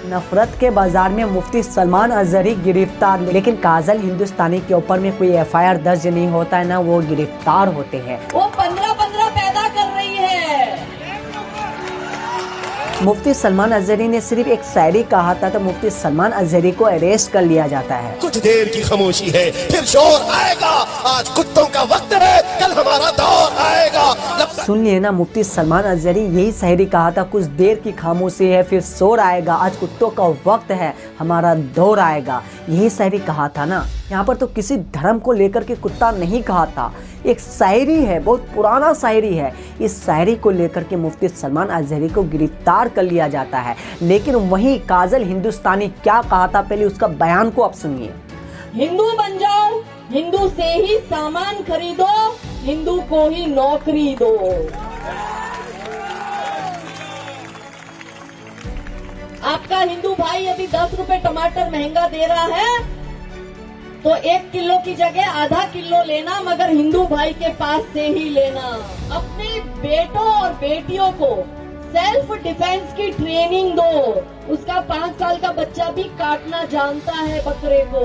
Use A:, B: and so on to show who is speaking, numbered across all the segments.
A: नफरत के बाजार में मुफ्ती सलमान अजहरी गिरफ्तार, लेकिन काजल हिंदुस्तानी के ऊपर में कोई एफआईआर दर्ज नहीं होता है ना वो गिरफ्तार होते हैं।
B: वो 15-15 पैदा कर रही है।
A: मुफ्ती सलमान अजहरी ने सिर्फ एक शायरी कहा था तो मुफ्ती सलमान अजहरी को अरेस्ट कर लिया जाता है।
C: कुछ देर की खामोशी है, फिर शोर आएगा। आज कुत्तों का वक्त है, कल हमारा दौर आएगा।
A: सुन लिए ना, मुफ्ती सलमान अजहरी यही शायरी कहा था, कुछ देर की खामोशी है फिर शोर आएगा, आज कुत्तों का वक्त है, हमारा दौर आएगा। यही शायरी कहा था ना। यहाँ पर तो किसी धर्म को लेकर के कुत्ता नहीं कहा था, एक शायरी है, बहुत पुराना शायरी है। इस शायरी को लेकर के मुफ्ती सलमान अजहरी को गिरफ्तार कर लिया जाता है। लेकिन वहीं काजल हिंदुस्तानी क्या कहा था, पहले उसका बयान को आप सुनिए।
B: हिंदू बन जाओ, हिंदू से ही सामान खरीदो, हिंदू को ही नौकरी दो। आपका हिंदू भाई यदि 10 रुपए टमाटर महंगा दे रहा है तो 1 किलो की जगह आधा किलो लेना, मगर हिंदू भाई के पास से ही लेना। अपने बेटों और बेटियों को सेल्फ डिफेंस की ट्रेनिंग दो। उसका 5 साल का बच्चा भी काटना जानता है बकरे को।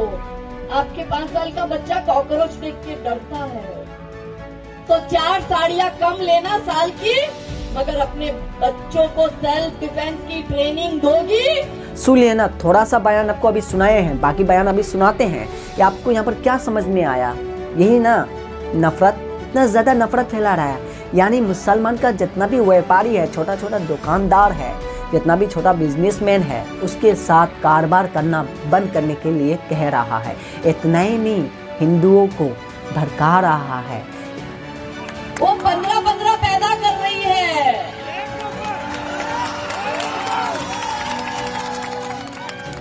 B: आपके 5 साल का बच्चा कॉकरोच देख के डरता है। तो 4 साड़ियां कम लेना साल की, मगर अपने बच्चों को सेल्फ डिफेंस की ट्रेनिंग दोगी।
A: सुन लिए ना, थोड़ा सा बयान आपको अभी सुनाए हैं, बाकी बयान अभी सुनाते हैं। या आपको यहाँ पर क्या समझ में आया? यही ना नफरत, इतना ज्यादा नफरत फैला रहा है। यानी मुसलमान का जितना भी व्यापारी है, छोटा छोटा दुकानदार है, जितना भी छोटा बिजनेसमैन है, उसके साथ कारोबार करना बंद करने के लिए कह रहा है। इतना ही नहीं, हिंदुओं को भड़का रहा है।
B: वो 15-15 पैदा कर रही है।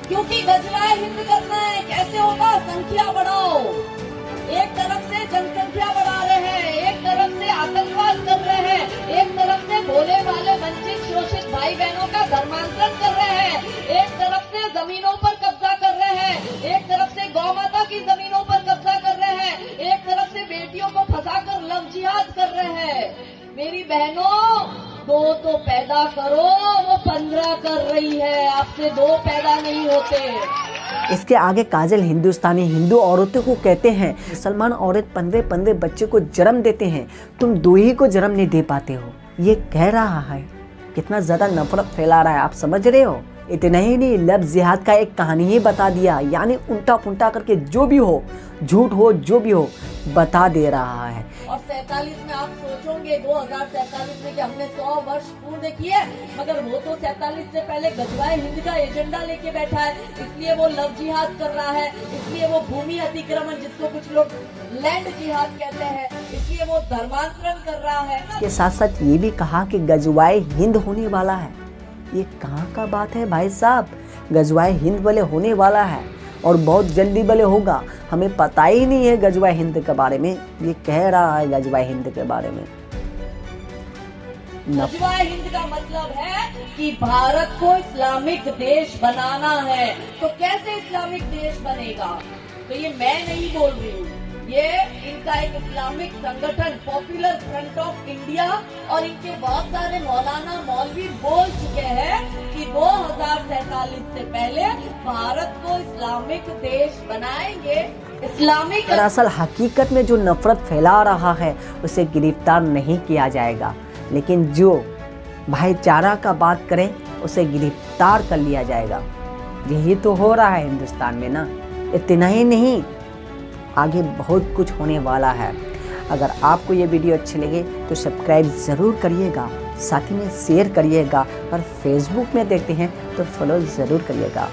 B: क्योंकि गजराए हिंद करना है। कैसे होगा? संख्या बढ़ाओ। एक तरफ से जनसंख्या बढ़ा रहे हैं, एक तरफ से आतंकवाद कर रहे हैं, एक तरफ से भोले भाले वंचित शोषित भाई बहनों का धर्मांतरण कर रहे हैं, एक तरफ से जमीनों पर कब्जा कर रहे हैं, एक तरफ से गौ माता की जमीनों पर कब्जा कर रहे हैं, एक तरफ से बेटियों को फंसाकर लव जिहाद कर रहे हैं। मेरी बहनों, 2 तो पैदा करो, वो 15 कर रही है। आपसे 2 पैदा नहीं होते।
A: इसके आगे काजल हिंदुस्तानी हिंदू औरतों को कहते हैं, मुसलमान औरत 15-15 बच्चे को जन्म देते हैं, तुम 2 ही को जन्म नहीं दे पाते हो। ये कह रहा है, कितना ज्यादा नफरत फैला रहा है, आप समझ रहे हो? इतना ही नहीं, लव जिहाद का एक कहानी ही बता दिया। यानी उल्टा पुल्टा करके जो भी हो, झूठ हो जो भी हो, बता दे रहा है।
B: और 47 में आप सोचोगे 2047 में कि हमने 100 वर्ष पूर्ण किए, मगर वो तो 47 से पहले गजवाए हिंद का एजेंडा लेके बैठा है। इसलिए वो लव जिहाद कर रहा है, इसलिए वो भूमि अतिक्रमण, जिसको कुछ लोग लैंड जिहाद कहते हैं, इसलिए वो धर्मांतरण कर रहा है।
A: के साथ साथ ये भी कहा कि गजवाए हिंद होने वाला है। ये कहाँ का बात है भाई साहब? गजवाए हिंद वाले होने वाला है और बहुत जल्दी वाले होगा। हमें पता ही नहीं है गजवाए हिंद के बारे में। ये कह रहा है गजवाए हिंद के बारे में।
B: गजवाए हिंद का मतलब है कि भारत को इस्लामिक देश बनाना है। तो कैसे इस्लामिक देश बनेगा? तो ये मैं नहीं बोल रही हूँ, ये इनका एक इस्लामिक संगठन पॉपुलर फ्रंट ऑफ इंडिया और इनके बहुत सारे मौलाना मौलवी बोल चुके हैं कि 2047 से पहले भारत को इस्लामिक देश बनाएंगे। इस्लामिक
A: दरअसल हकीकत में जो नफरत फैला रहा है उसे गिरफ्तार नहीं किया जाएगा, लेकिन जो भाईचारा का बात करें उसे गिरफ्तार कर लिया जाएगा। यही तो हो रहा है हिंदुस्तान में ना। इतना ही नहीं, आगे बहुत कुछ होने वाला है। अगर आपको ये वीडियो अच्छी लगे तो सब्सक्राइब ज़रूर करिएगा, साथ ही में शेयर करिएगा, और फेसबुक में देखते हैं तो फॉलो ज़रूर करिएगा।